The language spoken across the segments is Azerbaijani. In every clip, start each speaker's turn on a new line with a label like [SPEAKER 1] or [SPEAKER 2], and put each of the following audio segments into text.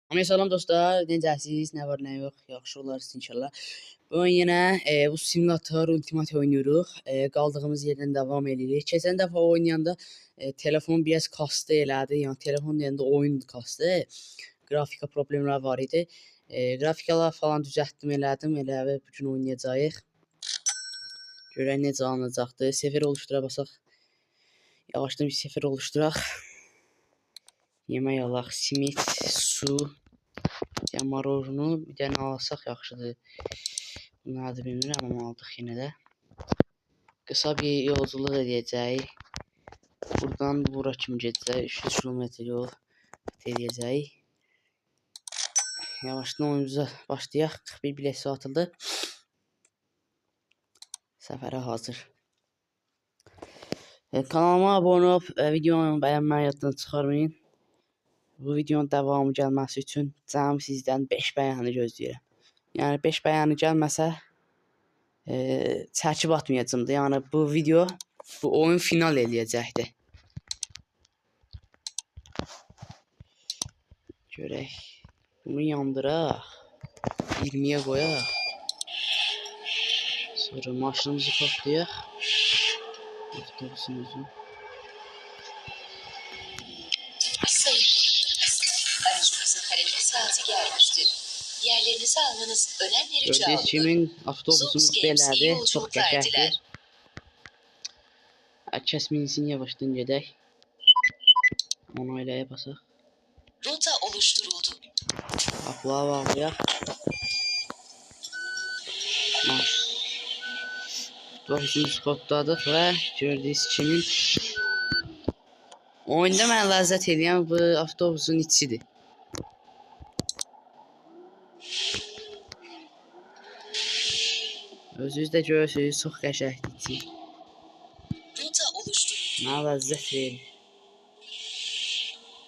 [SPEAKER 1] Amma salam dostlar, necəsiz? Nə var, nə yox? Yaxşı olarsınız inşallah. Bu gün yenə bu simulator Ultimate oynuyoruz. Qaldığımız yerdən davam edirik. Keçən dəfə oynayanda telefon biraz kastı elədi. Yəni telefon deyəndə oyun kastı. Qrafika problemləri var idi. Qrafikalar falan düzəltdim, elədim. Elə və bu gün oynayacağıq. Görək necə alınacaqdı. Sefer oluştura basaq. Yavaşdan bir sefer oluşturaq. Yemək alaq, simit, su, marojnu bir dənə alsaq yaxşıdır. Bunları da bilmirəm, amma aldıq yenə də. Qısa bir yolculuq edəcəyik. Buradan bura kimi gedəcəyik. 300 kilometr yol edəcəyik. Yavaşdan oyunumuza başlayaq. 41 bilet satıldı. Səfərə hazır. Kanalıma abunə olub, videonu bəyənməyi yaddan çıxarmayın. Bu videonun davamı gəlməsi üçün cəmi sizdən 5 bəyəni gözləyirəm. Yəni 5 bəyəni gəlməsə çəkib atmayacağım da. Yəni bu video, bu oyun final eləyəcəkdir. Görək. Bunu yandıraq. 20'ye qoyaq. Sonra maşınımızı toplayaq. Avtobusumuzu.
[SPEAKER 2] Aracımızın hareket saati gelmiştir. Yerlerinizi almanız önemli rica olunur.
[SPEAKER 1] Kardeşimin avtobusumuz belədir. Çox qəşəngdir. Herkes minsin, yavaşdan gedək. Onu eləyə basaq.
[SPEAKER 2] Rota oluşturuldu.
[SPEAKER 1] Qapıları bağlayaq. Avtobusumuzu kodladıq və gördüyünüz kimi oyunda mən ləzzət edən bu avtobusun içidir. Özünüz də görürsünüz, çox qəşəngdir içi.
[SPEAKER 2] Rota oluşturuldu.
[SPEAKER 1] Mənə ləzzət verir.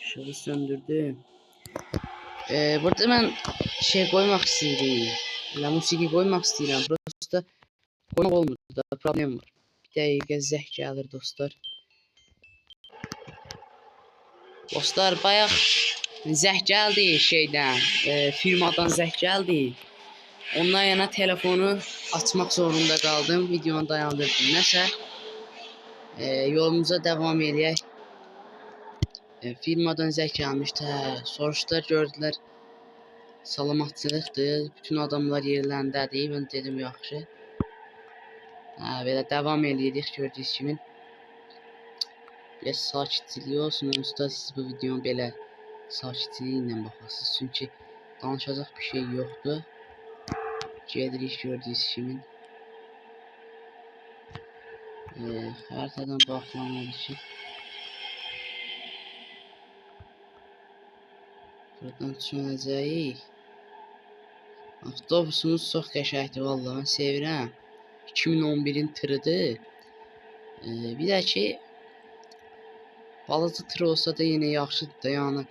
[SPEAKER 1] İşığı söndürdüm. Burada mən şey qoymaq istəyirəm. Musiqi qoymaq istəyirəm. Prosta qoymaq olmur. Da problem var. Bir dəqiqə zəng gəlir dostlar. Dostlar bayaq zəng gəldi şeydən, firmadan zəng gəldi. Ondan yana telefonu açmaq zorunda qaldım. Videonu dayandırdım. Nəsə yolumuza davam edək. Firmadan zəng gəlmişdi. Soruşdular, gördülər. Salamatçılıqdır. Bütün adamlar yerləndədir. Mən dedim yaxşı. Belə davam edirik gördüyünüz kimi. Biraz sakitçilik olsun. Onsuz da siz bu videonu belə sakitçiliklə baxasınız. Çünki danışacaq bir şey yoxdur. Gedirik gördüyünüz kimi. Xəritədən baxılamadı ki. Buradan çönəcəyik. Avtobusumuz çox qəşəngdir vallahi, mən sevirəm. 2011'in tırıdır. Bir də ki balaca tır olsa da yenə yaxşıdır da, yəni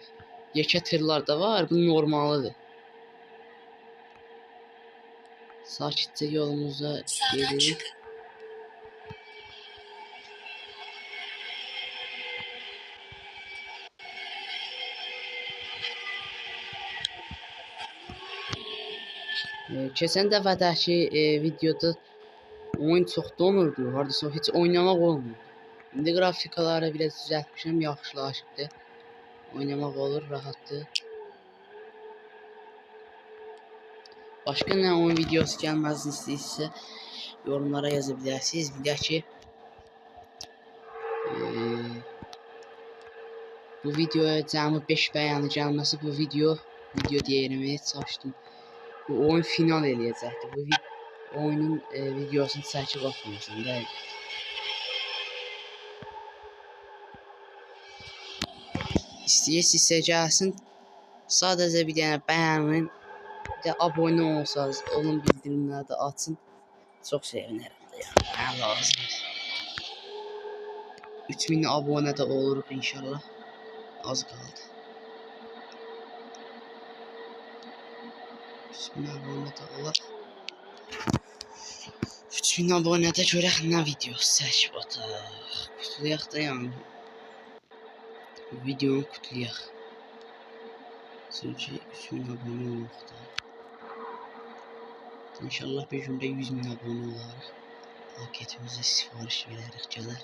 [SPEAKER 1] yekə tırlar da var, bu normalıdır. Sakitcə yolumuza gedirik. Keçən dəfədəki videoda oyun çox donurdu, hardasa heç oynamaq olmur. İndi qrafikaları biraz düzəltmişəm, yaxşılaşıbdır. Oynamaq olur, rahatdır. Başqa nə oyun videosu gəlməsini istəyirsə yorumlara yaza bilərsiniz. Bir də ki bu videoya cəmi 5 bəyəni gəlməsi, bu video deyirəm, heç açdım. Bu oyun final eləyəcəkdir. Bu oyunun videosunu çəkib atmayacağım da. İstəyirsinizsə gəlsin. Sadəcə bir dənə bəyənin, bir də abunə olsanız, onun bildirimləri də açın. Çox sevinərəm də yəni. Mənə lazımdır. 3000 abunə də oluruq inşallah. Az qaldı. 3000 abunə də olar. 3000 abunədə görək nə videosu çəkib ataq. Qutlayaq da yəni. Videonu qutlayaq. Çünki 3000 abunə yoxdur. İnşallah bir gündə 100.000 abunə olarıq. Paketimizi sifariş verərik, gələr.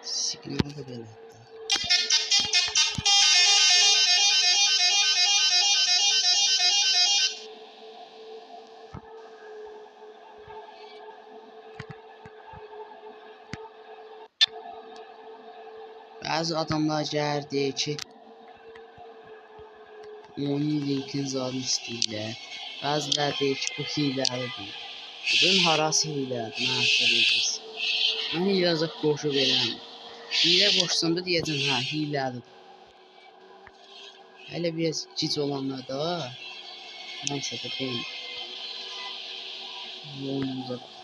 [SPEAKER 1] Siqnalı da belədir. Bəzi adamlar gəlir deyir ki, onun linkini zadını istəyirlər. Bəziləri deyir ki, bu hiləlidir. Bunun harası hilədir, mən söyləyəcəyiz. Mən hilə qoşu verəm. Hilə qoşsam da deyəcəm, hə, hiləlidir. Hələ biraz gic olanlar da nəysə də deyil. Oyunumuza bax.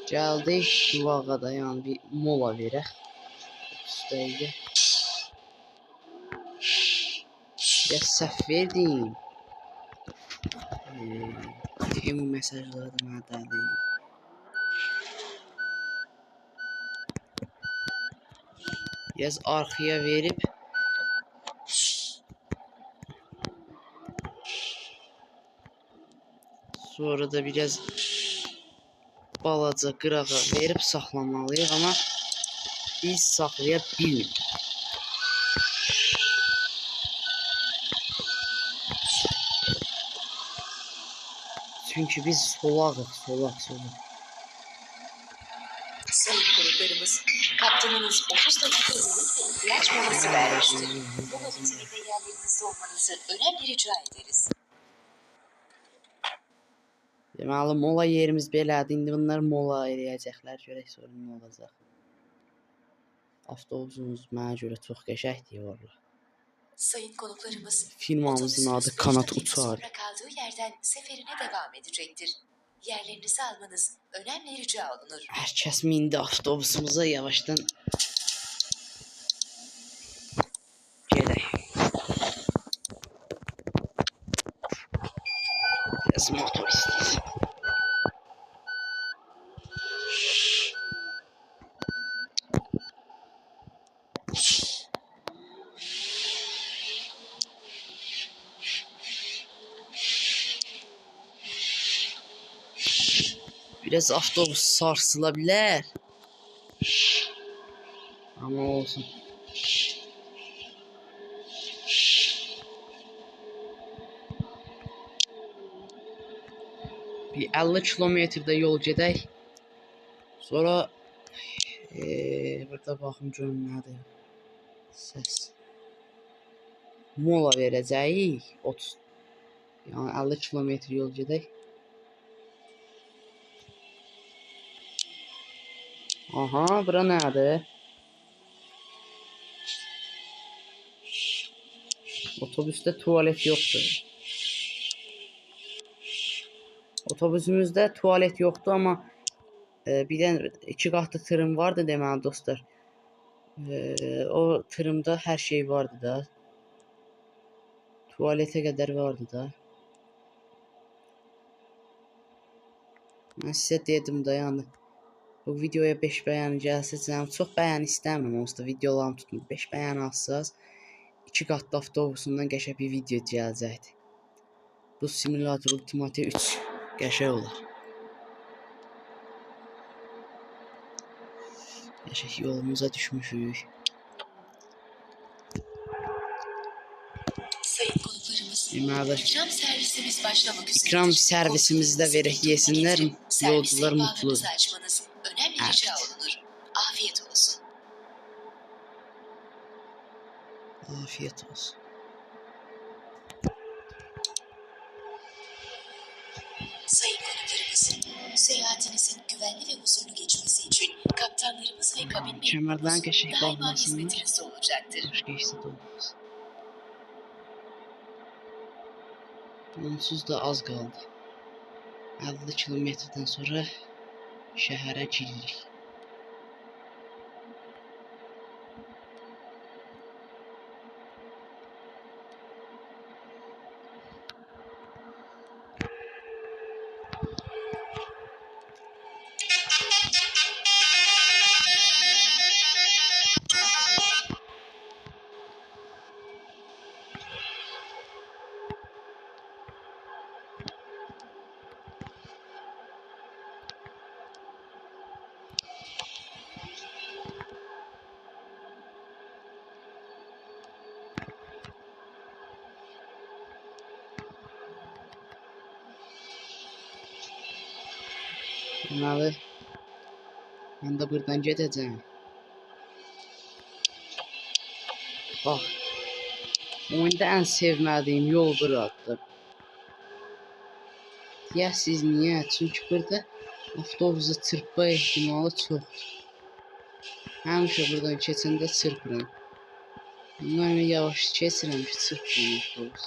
[SPEAKER 1] Gəldik Dulağa da, yəni bir mola verək. 30 dəqiqə. Ya səhv verdim. Temu mesajları da mənə dəli edir. Biraz arxaya verib sonra da biraz balaca qırağa verib saxlamalıyıq, amma biz saxlaya bilmirik. Çünkü biz solağıq, solaq.
[SPEAKER 2] Sayın konuklarımız, kaptanınız 30 dakika uyum ve ihtiyaç molası vermiştir. Bu mola bitiminde yerlerinizde olmanızı önemli rica ederiz.
[SPEAKER 1] Deməli, mola yerimiz belədir. İndi bunlar mola eləyəcəklər. Görək sonra nə olacaq. Avtobusumuz mənə görə çox qəşəngdir valla.
[SPEAKER 2] Sayın konuklarımız,
[SPEAKER 1] Firmamızın adı
[SPEAKER 2] otobüsümüz 5
[SPEAKER 1] Kanat
[SPEAKER 2] dakika
[SPEAKER 1] Uçar.
[SPEAKER 2] sonra kaldığı yerden seferine devam edecektir. Yerlerinizi almanız önemli rica olunur.
[SPEAKER 1] Hər kəs mindi avtobusumuza yavaşdan. Gedək. Biraz motor istəyir. Biraz avtobus sarsıla bilər. Ama olsun. Bir 50 kilometrdə yol gedək. Sonra burada baxım görüm nədir. Səs. Mola verəcəyik 30. Yəni 50 kilometr yol gedək. Aha, bura nədir? Otobüsdə tualet yoxdur. Otobüsümüzdə tualet yoxdur, amma bir də 2 qatlı tırım vardı deməli dostlar. O tırımda hər şey vardı da. Tualetə qədər vardı da. Mən sizə dedim da, yəni bu videoya 5 bəyən gəlsə, çox bəyən istəmirəm, onsuz da videolarım tutmur. 5 bəyən alsaz 2 qatlı avtobusundan qəşəng bir video gələcəkdi. Bu simulator Ultimate 3 qəşəng olar. Qəşəng yolumuza düşmüşük.
[SPEAKER 2] Sayın konuklarımız, ikram servisimiz başlamak üzere.
[SPEAKER 1] İkram servisimizdə verək yesinlər, yolcular mutlu.
[SPEAKER 2] Açmanız önemli rica olunur. Afiyet olsun.
[SPEAKER 1] Afiyet olsun.
[SPEAKER 2] Sayın konuklarımız, seyahatinizin güvenli ve huzurlu geçmesi için kaptanlarımız ve kabin
[SPEAKER 1] Kemerdən qəşəng
[SPEAKER 2] daima
[SPEAKER 1] bağlasınlar.
[SPEAKER 2] hizmetinizde olacaktır.
[SPEAKER 1] Başqa heç də olmaz. Onsuz da az qaldı. 50 kilometrdən sonra şəhərə giririk. Deməli, mən də buradan gedəcəm. Bax, oyunda ən sevmədiyim yol buradır. Deyəsiz niyə? Çünki burada avtobusu çırpma ehtimalı çoxdur. Həmişə buradan keçəndə çırpıram. Mən yavaş keçirəm ki, çırpmam avtobus.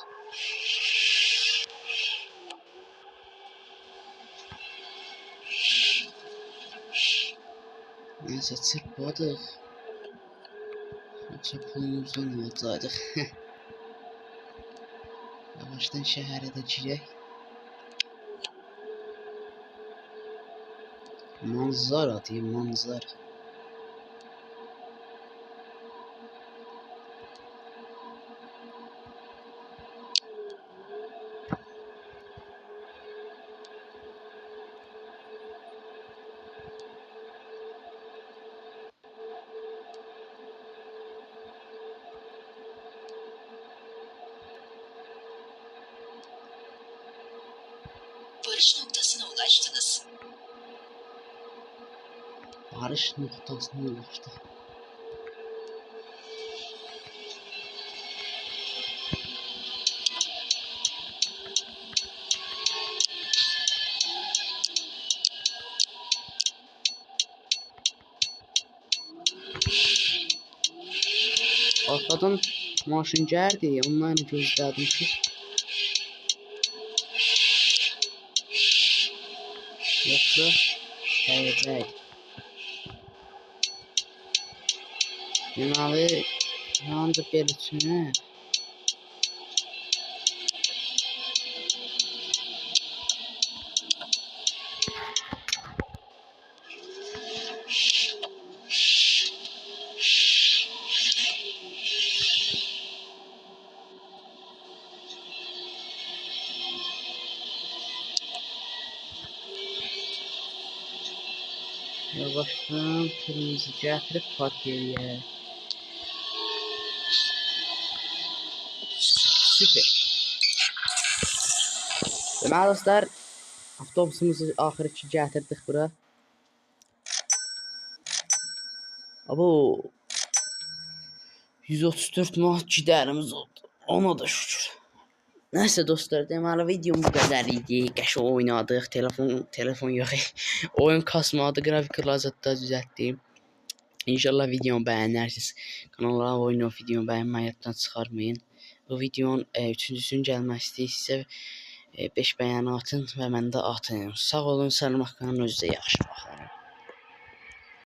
[SPEAKER 1] Neyse çırpmadıq. Yoksa pulumuzdan alacaqdıq. Yavaşdan şəhərə də girək. Manzara deyim, manzara.
[SPEAKER 2] Varış noktasına ulaştınız.
[SPEAKER 1] Varış noktasına ulaşdıq. Arxadan maşın gəldi, ondan gözlədim ki, yoxsa dəyəcək. Deməli, yandı belçinə. Yavaşdan turumuzu gətirib park eləyək. Süper. Deməli dostlar, avtobusumuzu axırı ki gətirdik bura. Abo 134 manat giderimiz oldu. Ona da şükür. Neyse dostlar, deməli videom bu qədər idi. Qəşəng oynadıq. Telefon yox. Oyun kasmadı, qrafiklər zətdə düzəltdim. İnşallah videomu bəyənərsiniz. Kanala abunə olub videomu bəyənməyi yaddan çıxarmayın. Bu videonun üçüncüsünün gəlmək istəyirsə 5 bəyəni atın və mən də atın. Sağ olun, salamat qalın, özünüzə yaxşı baxın.